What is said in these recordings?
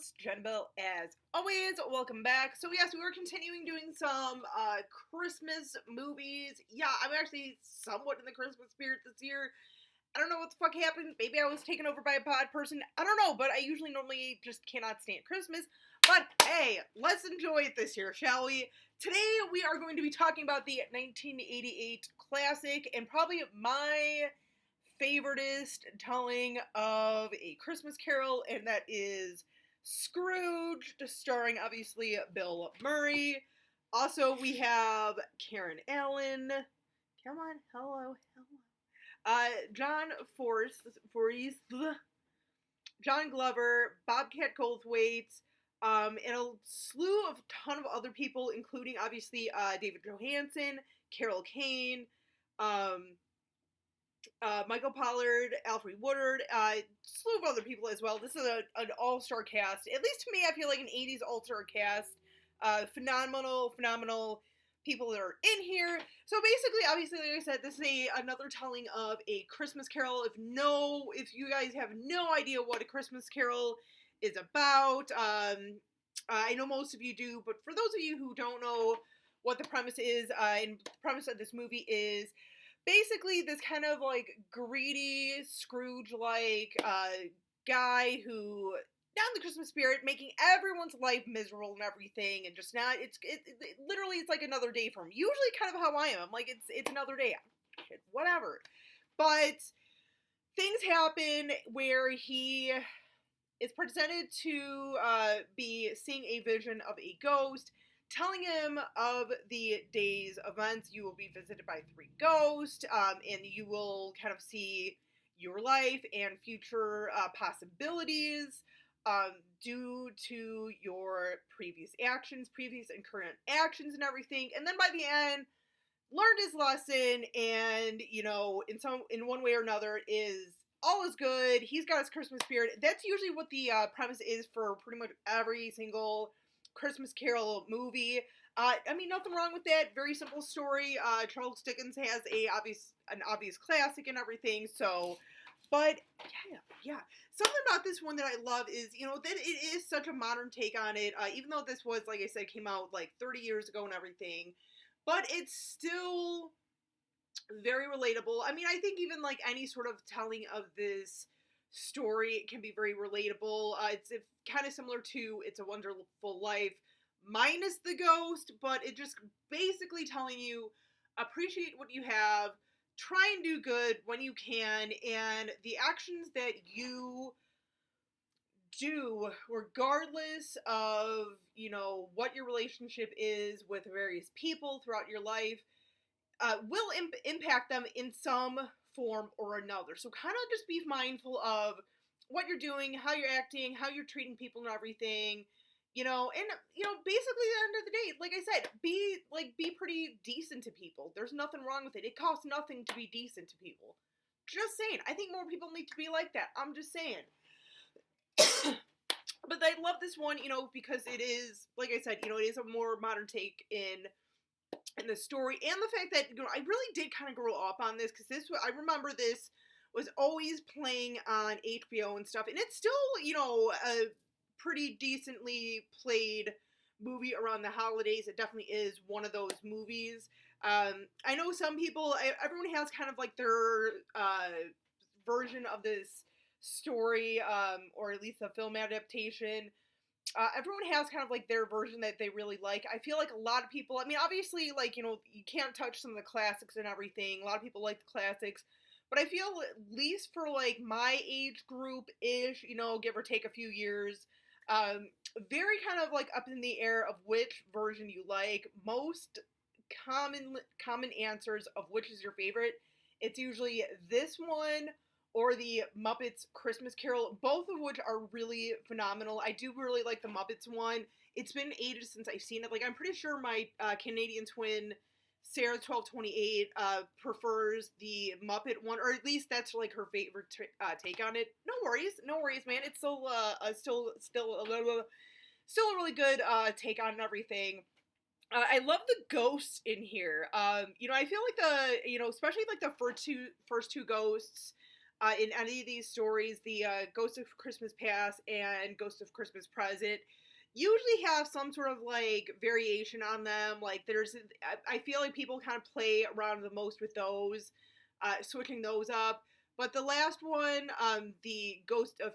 host, Jen Bell, as always. Welcome back. So yes, we were continuing doing some Christmas movies. Yeah, I'm actually somewhat in the Christmas spirit this year. I don't know what the fuck happened. Maybe I was taken over by a pod person. I don't know, but I usually normally just cannot stand Christmas. But hey, let's enjoy it this year, shall we? Today we are going to be talking about the 1988 classic and probably my favoritist telling of A Christmas Carol, and that is Scrooged, starring obviously Bill Murray. Also, we have Karen Allen. Come on, hello. John Forrest, John Glover, Bobcat Goldthwait, and a slew of ton of other people, including obviously David Johansen, Carol Kane, Michael Pollard, Alfred Woodard, slew of other people as well. This is an all-star cast. At least to me, I feel like an 80s all-star cast. Phenomenal people that are in here. So basically, obviously, like I said, this is another telling of A Christmas Carol. If you guys have no idea what A Christmas Carol is about, I know most of you do, but for those of you who don't know what the premise is, and the premise of this movie is basically this kind of like greedy Scrooge-like guy who down the Christmas spirit, making everyone's life miserable and everything, and just not. It literally it's like another day for him. Usually, kind of how I am. Like it's another day. Shit, whatever. But things happen where he is presented to be seeing a vision of a ghost, telling him of the day's events. You will be visited by 3 ghosts, and you will kind of see your life and future possibilities due to your previous and current actions and everything. And then by the end, learned his lesson, and in one way or another all is good. He's got his Christmas spirit. That's usually what the premise is for pretty much every single Christmas Carol movie. I mean, nothing wrong with that. Very simple story. Charles Dickens has an obvious classic and everything. So, but yeah. Something about this one that I love is, that it is such a modern take on it. Even though this was, like I said, came out like 30 years ago and everything, but it's still very relatable. I mean, I think even like any sort of telling of this story can be very relatable. It's kind of similar to It's a Wonderful Life, minus the ghost, but it just basically telling you appreciate what you have, try and do good when you can, and the actions that you do, regardless of, what your relationship is with various people throughout your life, will impact them in some form or another. So kind of just be mindful of what you're doing, how you're acting, how you're treating people and everything, basically at the end of the day, like I said, be pretty decent to people. There's nothing wrong with it. It costs nothing to be decent to people. Just saying. I think more people need to be like that. I'm just saying. But I love this one, because it is, like I said, it is a more modern take in the story, and the fact that, I really did kind of grow up on this, because I remember this was always playing on HBO and stuff, and it's still, a pretty decently played movie around the holidays. It definitely is one of those movies. I know some people, everyone has kind of like their version of this story, or at least a film adaptation. Everyone has kind of like their version that they really like. I feel like a lot of people, I mean, obviously, like, you can't touch some of the classics and everything. A lot of people like the classics. But I feel, at least for like my age group-ish, give or take a few years, very kind of like up in the air of which version you like. Most common answers of which is your favorite. It's usually this one or the Muppets Christmas Carol, both of which are really phenomenal. I do really like the Muppets one. It's been ages since I've seen it. Like, I'm pretty sure my Canadian twin, Sarah1228, prefers the Muppet one, or at least that's like her favorite take on it. No worries, man. It's still a really good take on everything. I love the ghosts in here. I feel like especially like the first two ghosts. in any of these stories, the Ghost of Christmas Past and Ghost of Christmas Present usually have some sort of like variation on them. Like I feel like people kind of play around the most with those, switching those up. But the last one, the Ghost of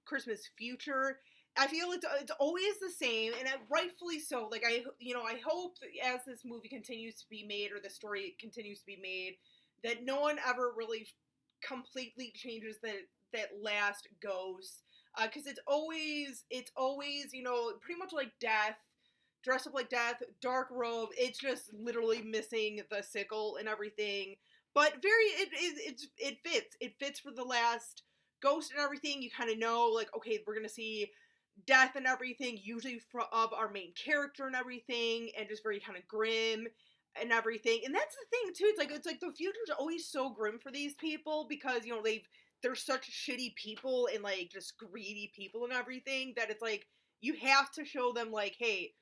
Christmas Future, I feel it's always the same, and rightfully so. Like I hope that as this movie continues to be made, or the story continues to be made, that no one ever really completely changes that last ghost, because it's always pretty much like death, dressed up like death, dark robe. It's just literally missing the sickle and everything, but it fits for the last ghost and everything. You kind of know, like, okay, we're gonna see death and everything, usually of our main character and everything, and just very kind of grim and everything. And that's the thing too. It's like the future's always so grim for these people, because they're such shitty people and like just greedy people and everything, that it's like you have to show them, like, hey,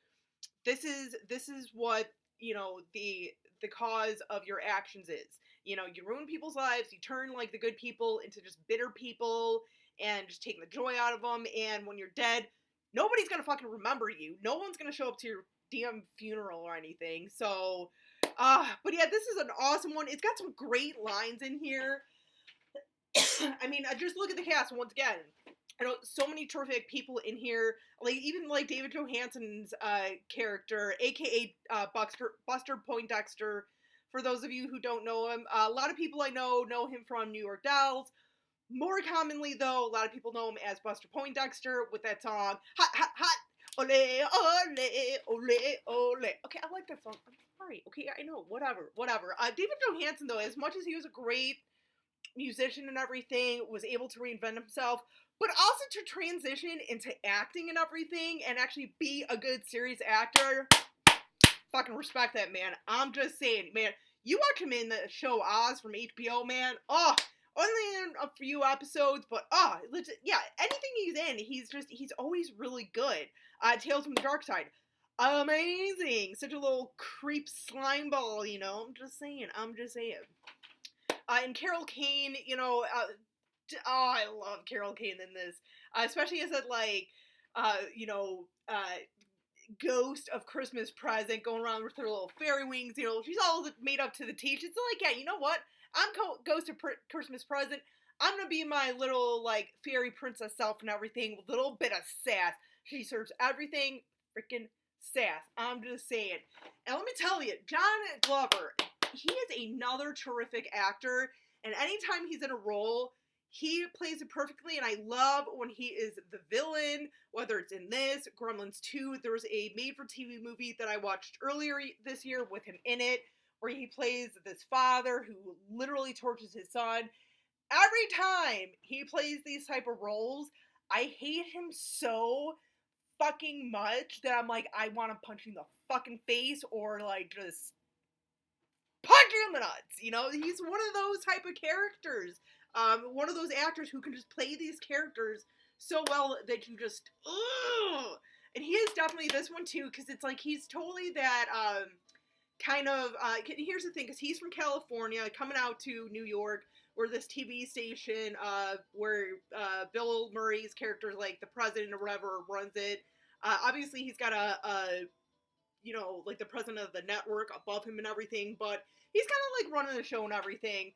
this is what the cause of your actions is. You ruin people's lives, you turn like the good people into just bitter people, and just taking the joy out of them. And when you're dead, nobody's gonna fucking remember you. No one's gonna show up to your damn funeral or anything. So, but yeah, this is an awesome one. It's got some great lines in here. I mean, just look at the cast once again. I know so many terrific people in here. Like, even like David Johansen's character, aka Buster Poindexter. For those of you who don't know him, a lot of people I know him from New York Dolls. More commonly, though, a lot of people know him as Buster Poindexter with that song, Hot, Hot, Hot, Ole, Ole, Ole, Ole. Okay, I like that song. I'm sorry. Okay, I know. Whatever. David Johansen, though, as much as he was a great musician and everything, was able to reinvent himself, but also to transition into acting and everything, and actually be a good serious actor. Fucking respect that, man. I'm just saying, man. You watch him in the show Oz from HBO, man. Oh, only in a few episodes, but legit, yeah, anything he's in, he's always really good. Tales from the Dark Side, amazing. Such a little creep slime ball, I'm just saying. And Carol Kane, I love Carol Kane in this, especially as Ghost of Christmas Present, going around with her little fairy wings. She's all made up to the teeth. It's like, yeah, you know what? I'm Ghost of Christmas Present. I'm gonna be my little, like, fairy princess self and everything, with a little bit of sass. She serves everything freaking sass. I'm just saying. And let me tell you, John Glover, he is another terrific actor, and anytime he's in a role, he plays it perfectly. And I love when he is the villain, whether it's in this, Gremlins 2. There was a made-for-TV movie that I watched earlier this year with him in it, where he plays this father who literally tortures his son. Every time he plays these type of roles, I hate him so fucking much that I'm like, I want to punch him in the fucking face, or like just punch him in the nuts. He's one of those type of characters. One of those actors who can just play these characters so well that you just, ugh. And he is definitely this one too, because it's like he's totally that, kind of, here's the thing, because he's from California, coming out to New York, where this TV station, where Bill Murray's character, like the president or whatever, runs it. Obviously, he's got like the president of the network above him and everything, but he's kind of like running the show and everything.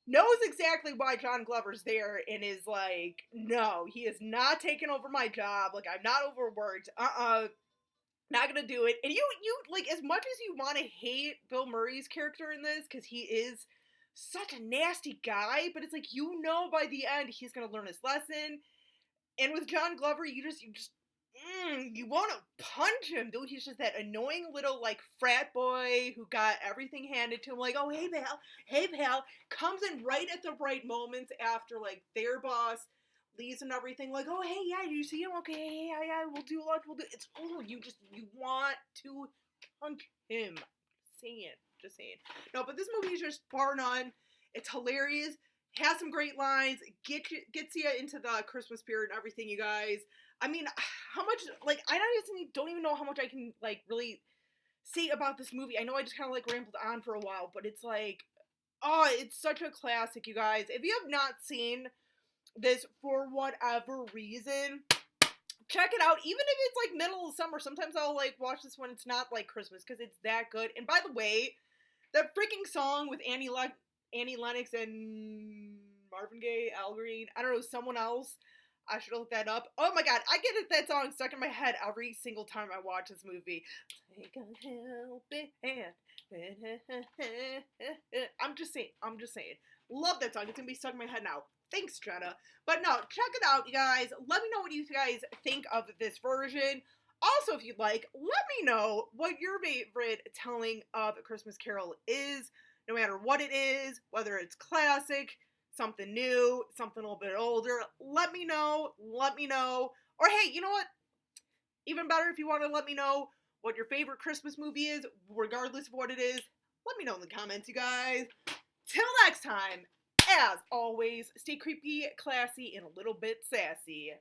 Knows exactly why John Glover's there, and is like, no, he is not taking over my job. Like, I'm not overworked. Not gonna do it. And you like, as much as you want to hate Bill Murray's character in this, because he is such a nasty guy, but it's like, by the end he's gonna learn his lesson. And with John Glover, you just you want to punch him, dude. He's just that annoying little, like, frat boy who got everything handed to him, like, oh, hey pal, comes in right at the right moments after, like, their boss leaves and everything, like, oh, hey, yeah, you see him? Okay, yeah, we'll do lunch, it's, you want to punch him. Just saying. No, but this movie is just bar none. It's hilarious, has some great lines, gets you into the Christmas spirit and everything, you guys. I mean, how much, like, I don't even know how much I can, like, really say about this movie. I know I just kind of, like, rambled on for a while, but it's like, Oh, it's such a classic, you guys. If you have not seen this for whatever reason, check it out. Even if it's like middle of summer, sometimes I'll like watch this when it's not like Christmas because it's that good. And by the way, that freaking song with Annie Lennox and Marvin Gaye, Al Green, I don't know, someone else. I should look that up. Oh my god, I get that song stuck in my head every single time I watch this movie. Take a helping hand. I'm just saying. I'm just saying. Love that song. It's gonna be stuck in my head now. Thanks, Jenna. But no, check it out, you guys. Let me know what you guys think of this version. Also, if you'd like, let me know what your favorite telling of A Christmas Carol is, no matter what it is, whether it's classic, something new, something a little bit older. Let me know. Let me know. Or hey, you know what? Even better if you want to let me know what your favorite Christmas movie is, regardless of what it is. Let me know in the comments, you guys. Till next time, as always, stay creepy, classy, and a little bit sassy.